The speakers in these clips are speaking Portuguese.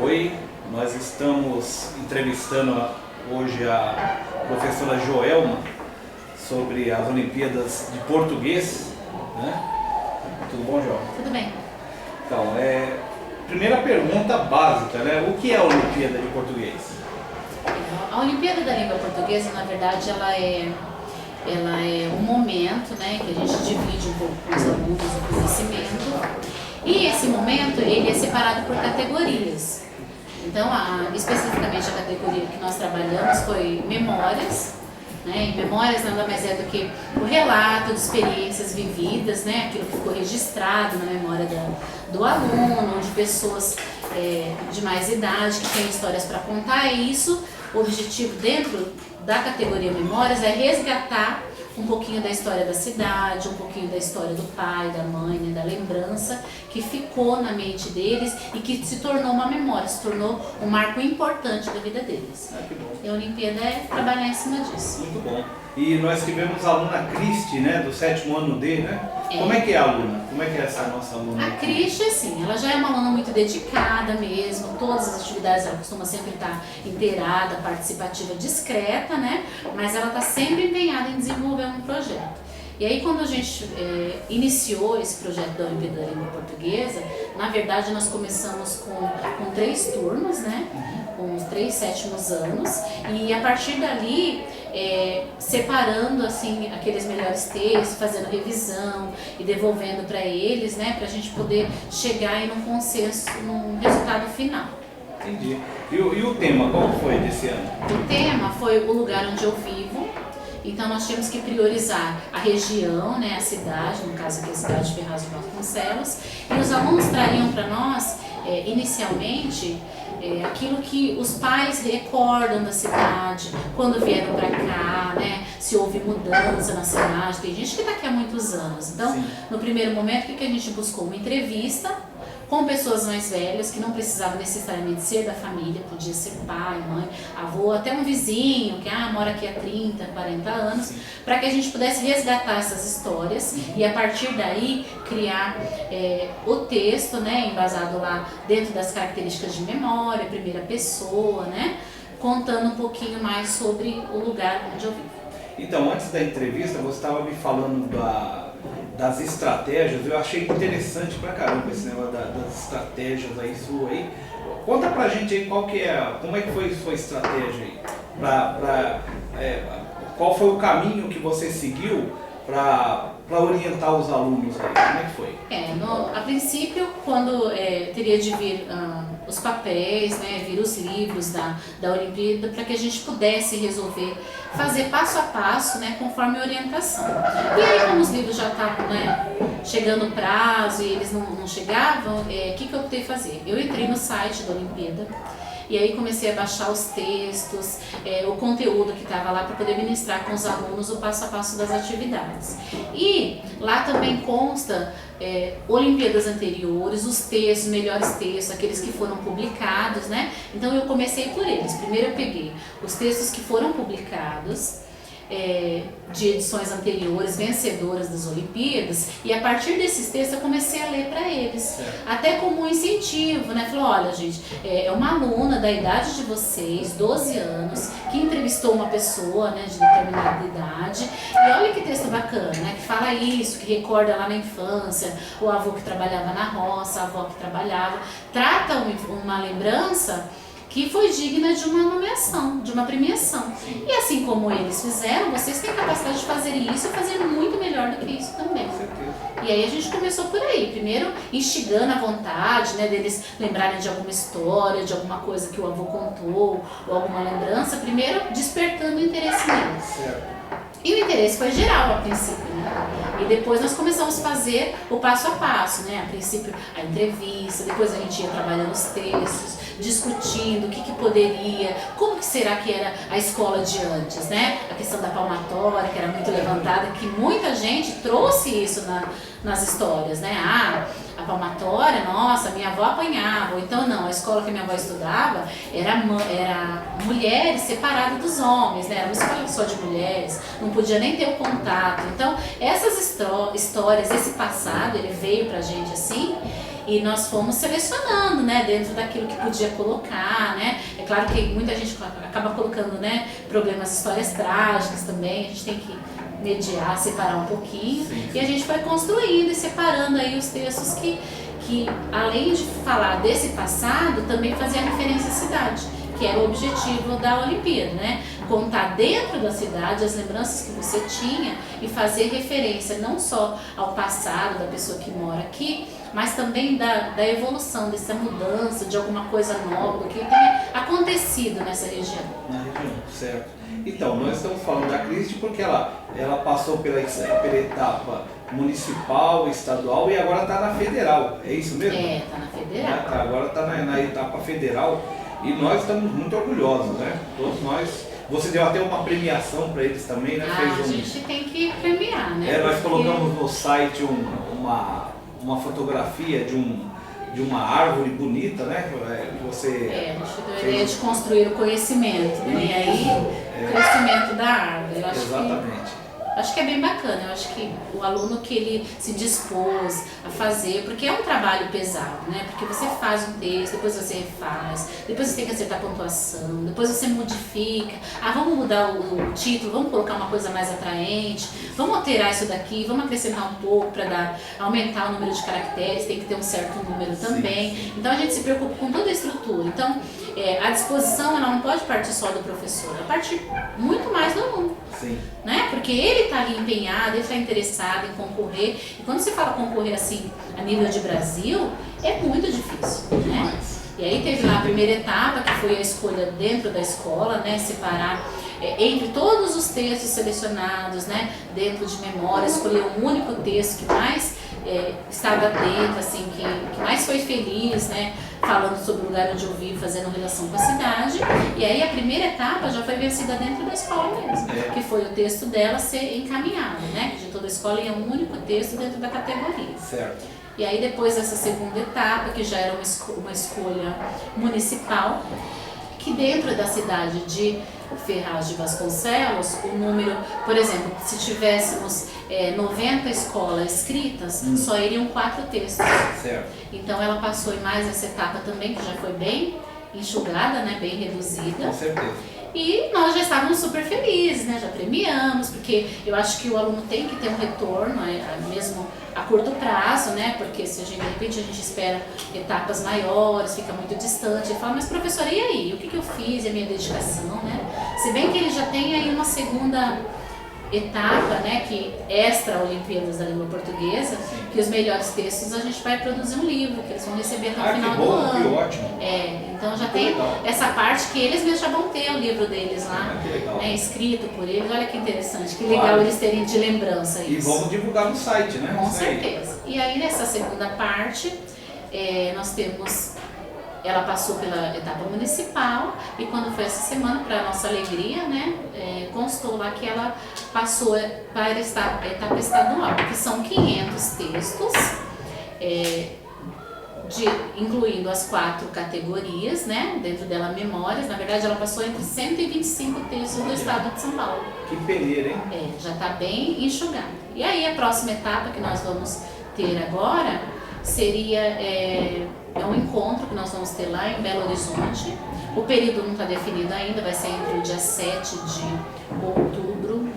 Oi, nós estamos entrevistando hoje a professora Joelma sobre as Olimpíadas de Português, né? Tudo bom, Joelma? Tudo bem. Então, primeira pergunta básica, né? O que é a Olimpíada de Português? A Olimpíada da Língua Portuguesa, na verdade, ela é um momento, né, que a gente divide um pouco com os alunos o conhecimento, e esse momento ele é separado por categorias. Então, especificamente a categoria que nós trabalhamos foi Memórias, né? E Memórias nada mais é do que o relato de experiências vividas, né? Aquilo que ficou registrado na memória do aluno, de pessoas de mais idade que têm histórias para contar. E isso, o objetivo dentro da categoria Memórias é resgatar um pouquinho da história da cidade, um pouquinho da história do pai, da mãe, né, da lembrança que ficou na mente deles e que se tornou uma memória, se tornou um marco importante da vida deles. Que bom. E a Olimpíada é trabalhar em cima disso. Muito bom. E nós tivemos a aluna Cristi, né, do 7º ano D, né? Como é que é a aluna? Como é que é essa nossa aluna? A Cristi, assim, ela já é uma aluna muito dedicada mesmo, todas as atividades ela costuma sempre estar inteirada, participativa, discreta, né? Mas ela está sempre empenhada em desenvolver um projeto. E aí quando a gente iniciou esse projeto da Olimpíada da Língua Portuguesa, na verdade nós começamos com 3 turmas, né? Com os 3 7º anos, e a partir dali separando assim aqueles melhores textos, fazendo revisão e devolvendo para eles, né, para a gente poder chegar em um consenso, num resultado final. Entendi. E o tema, qual foi desse ano? O tema foi o lugar onde eu vivo. Então nós tínhamos que priorizar a região, né, a cidade, no caso aqui a cidade de Ferraz de Vasconcelos, e os alunos trariam para nós, inicialmente, aquilo que os pais recordam da cidade, quando vieram para cá, né, se houve mudança na cidade. Tem gente que está aqui há muitos anos. Então, sim, no primeiro momento, o que a gente buscou? Uma entrevista com pessoas mais velhas, que não precisavam necessariamente ser da família, podia ser pai, mãe, avô, até um vizinho que mora aqui há 30, 40 anos, para que a gente pudesse resgatar essas histórias e a partir daí criar o texto, né, embasado lá dentro das características de memória, primeira pessoa, né, contando um pouquinho mais sobre o lugar onde eu vivo. Então, antes da entrevista, você estava me falando das estratégias. Eu achei interessante pra caramba esse negócio das estratégias aí sua aí. Conta pra gente aí como é que foi a sua estratégia aí, qual foi o caminho que você seguiu para orientar os alunos aí, como é que foi? A princípio, quando teria de vir os papéis, né, vir os livros da Olimpíada, para que a gente pudesse resolver fazer passo a passo, né, conforme a orientação. E aí, como os livros já estavam, né, chegando o prazo e eles não chegavam, o que eu optei fazer? Eu entrei no site da Olimpíada e aí comecei a baixar os textos, o conteúdo que estava lá para poder ministrar com os alunos o passo a passo das atividades. E lá também consta Olimpíadas anteriores, os textos, melhores textos, aqueles que foram publicados, né? Então eu comecei por eles. Primeiro eu peguei os textos que foram publicados, de edições anteriores, vencedoras das Olimpíadas, e a partir desses textos eu comecei a ler para eles, até como um incentivo, né? Falei, olha gente, é uma aluna da idade de vocês, 12 anos, que entrevistou uma pessoa, né, de determinada idade, e olha que texto bacana, né, que fala isso, que recorda lá na infância, o avô que trabalhava na roça, a avó que trabalhava, trata uma lembrança que foi digna de uma nomeação, de uma premiação. E assim como eles fizeram, vocês têm capacidade de fazer isso e fazer muito melhor do que isso também. E aí a gente começou por aí, primeiro instigando a vontade, né, deles lembrarem de alguma história, de alguma coisa que o avô contou, ou alguma lembrança, primeiro despertando o interesse neles. E o interesse foi geral a princípio, né? E depois nós começamos a fazer o passo a passo, né? A princípio a entrevista, depois a gente ia trabalhando os textos, discutindo o que poderia, como que será que era a escola de antes, né? A questão da palmatória, que era muito levantada, que muita gente trouxe isso nas histórias, né? A palmatória, nossa, minha avó apanhava, ou então não, a escola que minha avó estudava era mulheres separadas dos homens, né? Era uma escola só de mulheres, não podia nem ter o contato. Então, essas histórias, esse passado, ele veio pra gente assim, E nós fomos selecionando, né, dentro daquilo que podia colocar, né? É claro que muita gente acaba colocando, né, problemas, histórias trágicas também, a gente tem que mediar, separar um pouquinho. Sim. E a gente foi construindo e separando aí os textos que além de falar desse passado, também fazia referência à cidade, que era o objetivo da Olimpíada, né? Contar dentro da cidade as lembranças que você tinha e fazer referência não só ao passado da pessoa que mora aqui, mas também da evolução, dessa mudança, de alguma coisa nova, do que tenha acontecido nessa região. Na região, certo. Então, nós estamos falando da Cristi porque ela passou pela etapa municipal, estadual e agora está na federal, é isso mesmo? É, está na federal. Agora está na etapa federal e nós estamos muito orgulhosos, né? Todos nós. Você deu até uma premiação para eles também, né? A gente tem que premiar, né? Nós colocamos no site uma fotografia de uma árvore bonita, né? Você a gente deu a ideia de construir o conhecimento, né? E aí o crescimento da árvore. Eu acho exatamente. Acho que é bem bacana, eu acho que o aluno que ele se dispôs a fazer, porque é um trabalho pesado, né? Porque você faz um texto, depois você refaz, depois você tem que acertar a pontuação, depois você modifica, vamos mudar o título, vamos colocar uma coisa mais atraente, vamos alterar isso daqui, vamos acrescentar um pouco para aumentar o número de caracteres, tem que ter um certo número também. Sim. Então a gente se preocupa com toda a estrutura. Então a disposição ela não pode partir só do professor, ela parte muito mais do aluno. Sim. Né? Porque ele está ali empenhado, ele está interessado em concorrer. E quando você fala concorrer assim a nível de Brasil, é muito difícil. Né? E aí teve lá a primeira etapa, que foi a escolha dentro da escola, né? Separar entre todos os textos selecionados, né? Dentro de memória, escolher um único texto que mais estava dentro, assim, que mais foi feliz, né? Falando sobre o lugar onde eu vivo, fazendo relação com a cidade. E aí a primeira etapa já foi vencida dentro da escola mesmo, que foi o texto dela ser encaminhado, né? De toda a escola ia um único texto dentro da categoria. Certo. E aí depois dessa segunda etapa, que já era uma escolha municipal, que dentro da cidade de Ferraz de Vasconcelos, o número, por exemplo, se tivéssemos 90 escolas escritas, só iriam 4 textos. Certo. Então ela passou em mais essa etapa também, que já foi bem enxugada, né, bem reduzida. Com certeza. E nós já estávamos super felizes, né? Já premiamos, porque eu acho que o aluno tem que ter um retorno, mesmo a curto prazo, né? Porque se de repente a gente espera etapas maiores, fica muito distante, ele fala, mas professora, e aí? O que eu fiz? E a minha dedicação, né? Se bem que ele já tem aí uma segunda etapa, né, que extra Olimpíadas da Língua Portuguesa, que os melhores textos a gente vai produzir um livro, que eles vão receber até o final do ano. Que ótimo. Então já tem essa parte que eles mesmos já vão ter o livro deles lá, né, escrito por eles. Olha que interessante, que legal eles terem de lembrança isso. E vamos divulgar no site, né? Com certeza. E aí nessa segunda parte, nós temos... Ela passou pela etapa municipal e quando foi essa semana, para nossa alegria, né, constou lá que ela passou para a etapa estadual, que são 500 textos, incluindo as 4 categorias, né, dentro dela memórias. Na verdade, ela passou entre 125 textos do estado de São Paulo. Que peleira, hein? Já está bem enxugado. E aí a próxima etapa que nós vamos ter agora seria... um encontro que nós vamos ter lá em Belo Horizonte. O período não está definido ainda, vai ser entre o dia 7 de outubro,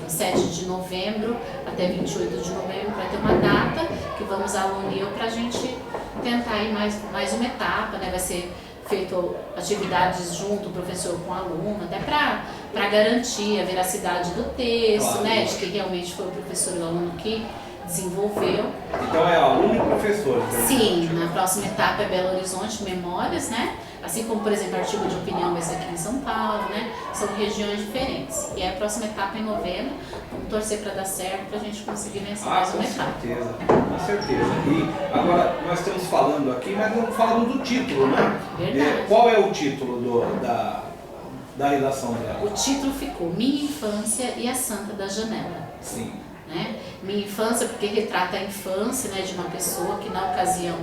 7 de novembro até 28 de novembro, vai ter uma data que vamos a Unil para a gente tentar ir mais uma etapa, né? Vai ser feito atividades junto, o professor com o aluno, até para garantir a veracidade do texto, claro, né? De que realmente foi o professor e o aluno que desenvolveu. Então é aluno e professor? Sim, na próxima etapa é Belo Horizonte, Memórias, né? Assim como, por exemplo, artigo de opinião vai ser aqui em São Paulo, né? São regiões diferentes. E aí a próxima etapa é em novembro, vamos torcer para dar certo, para a gente conseguir vencer mais uma etapa. Com certeza. E agora nós estamos falando aqui, mas estamos falando do título, né? Verdade. Qual é o título da redação dela? O título ficou Minha Infância e a Santa da Janela. Sim. né? Minha infância, porque retrata a infância, né, de uma pessoa que na ocasião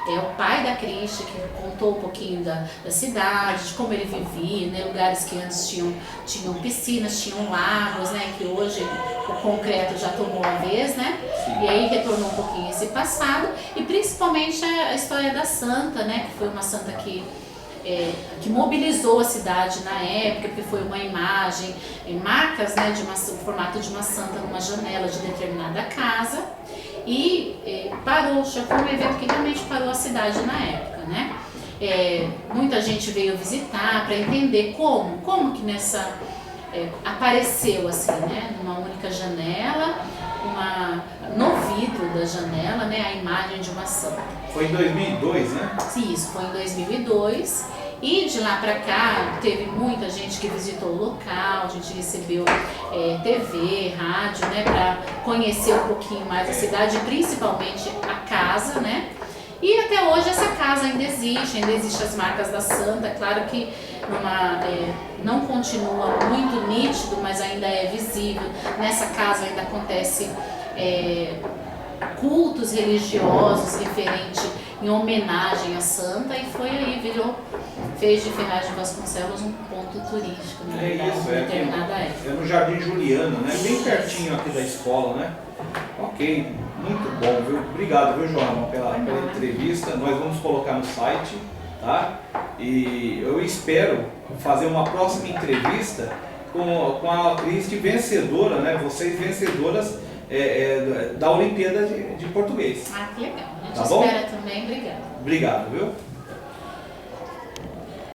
é o pai da Cristi, que contou um pouquinho da cidade, de como ele vivia, né, lugares que antes tinham piscinas, tinham lagos, né, que hoje o concreto já tomou a vez, né? E aí retornou um pouquinho esse passado e principalmente a história da santa, né, que foi uma santa que mobilizou a cidade na época, porque foi uma imagem, marcas, né, o formato de uma santa numa janela de determinada casa e foi um evento que realmente parou a cidade na época, né? Muita gente veio visitar para entender como que apareceu assim, né, numa única janela, no vidro da janela, né, a imagem de uma santa. Foi em 2002, né? Sim, isso foi em 2002 e de lá pra cá teve muita gente que visitou o local, a gente recebeu TV, rádio, né, para conhecer um pouquinho mais a cidade, principalmente a casa, né? E até hoje essa casa ainda existe as marcas da santa, claro que não continua muito nítido, mas ainda é visível. Nessa casa ainda acontece cultos religiosos referente em homenagem à santa e foi aí, fez de Ferraz de Vasconcelos um ponto turístico, na verdade, Isso, determinada época. É no Jardim Juliana, né? Bem pertinho aqui da escola, né? Ok, muito bom, viu? Obrigado, viu, Joana, pela entrevista. Nós vamos colocar no site, tá? E eu espero fazer uma próxima entrevista com a Cristi vencedora, né? Vocês vencedoras da Olimpíada de Português. Ah, que legal. A gente tá bom? espera também. Obrigada. Obrigado, viu?